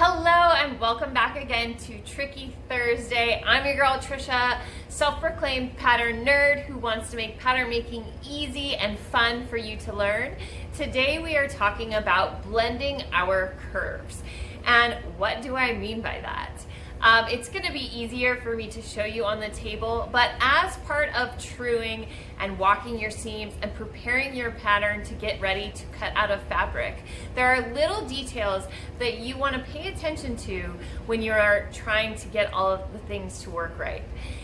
Hello and welcome back again to Tricky Thursday. I'm your girl Trisha, self-proclaimed pattern nerd who wants to make pattern making easy and fun for you to learn. Today we are talking about blending our curves. And what do I mean by that? It's going to be easier for me to show you on the table, but as part of truing and walking your seams and preparing your pattern to get ready to cut out of fabric, there are little details that you want to pay attention to when you are trying to get all of the things to work right.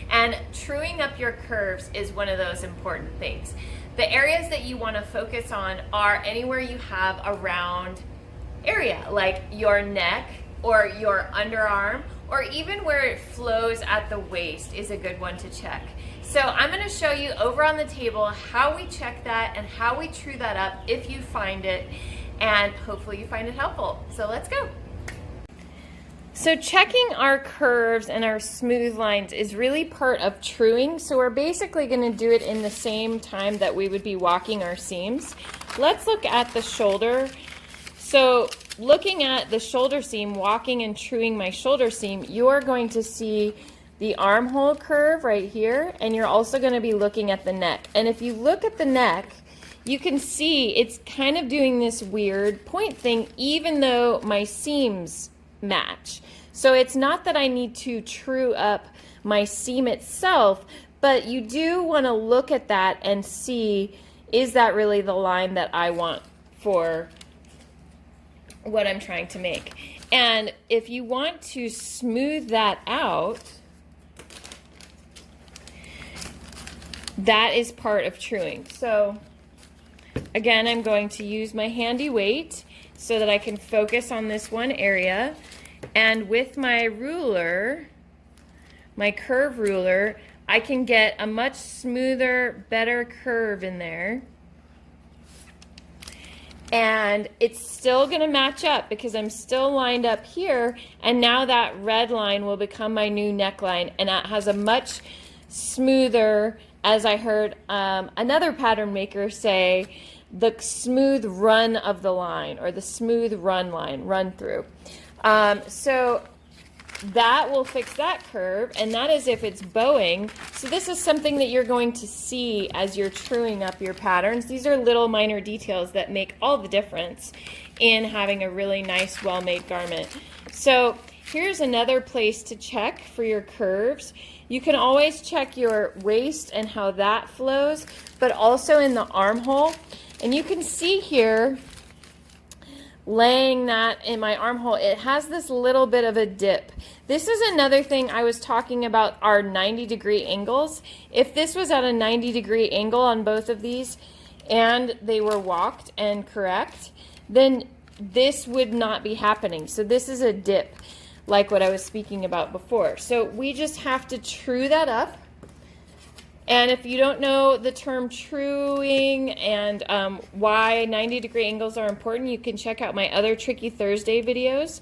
And truing up your curves is one of those important things. The areas that you want to focus on are anywhere you have a round area, like your neck or your underarm, or even where it flows at the waist is a good one to check. So I'm going to show you over on the table how we check that and how we true that up if you find it, and hopefully you find it helpful. So let's go. So checking our curves and our smooth lines is really part of truing. So we're basically going to do it in the same time that we would be walking our seams. Let's look at the shoulder. So looking at the shoulder seam, walking and truing my shoulder seam, you're going to see the armhole curve right here, and you're also going to be looking at the neck. And if you look at the neck, you can see it's kind of doing this weird point thing even though my seams match. So it's not that I need to true up my seam itself, but you do want to look at that and see, is that really the line that I want for what I'm trying to make? And if you want to smooth that out, that is part of truing. So again, I'm going to use my handy weight so that I can focus on this one area, and with my ruler, my curve ruler, I can get a much smoother, better curve in there. And it's still going to match up because I'm still lined up here, and now that red line will become my new neckline, and that has a much smoother, as I heard another pattern maker say, the smooth run of the line, or the smooth run line, run through. So that will fix that curve, and that is if it's bowing. So this is something that you're going to see as you're truing up your patterns. These are little minor details that make all the difference in having a really nice, well-made garment. So here's another place to check for your curves. You can always check your waist and how that flows, but also in the armhole. And you can see here, laying that in my armhole, it has this little bit of a dip. This is another thing I was talking about, our 90-degree angles. If this was at a 90-degree angle on both of these and they were walked and correct, then this would not be happening. So this is a dip, like what I was speaking about before. So we just have to true that up. And if you don't know the term truing and why 90-degree angles are important, you can check out my other Tricky Thursday videos.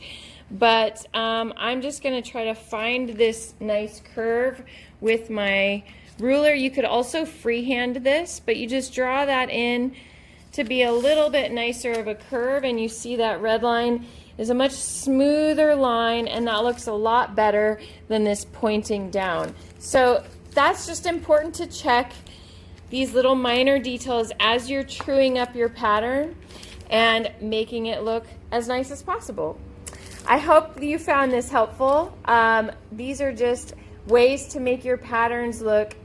But I'm just going to try to find this nice curve with my ruler. You could also freehand this, but you just draw that in to be a little bit nicer of a curve, and you see that red line is a much smoother line, and that looks a lot better than this pointing down. So that's just important to check these little minor details as you're truing up your pattern and making it look as nice as possible. I hope you found this helpful. These are just ways to make your patterns look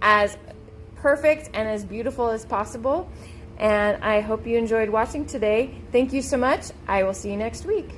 as perfect and as beautiful as possible. And I hope you enjoyed watching today. Thank you so much. I will see you next week.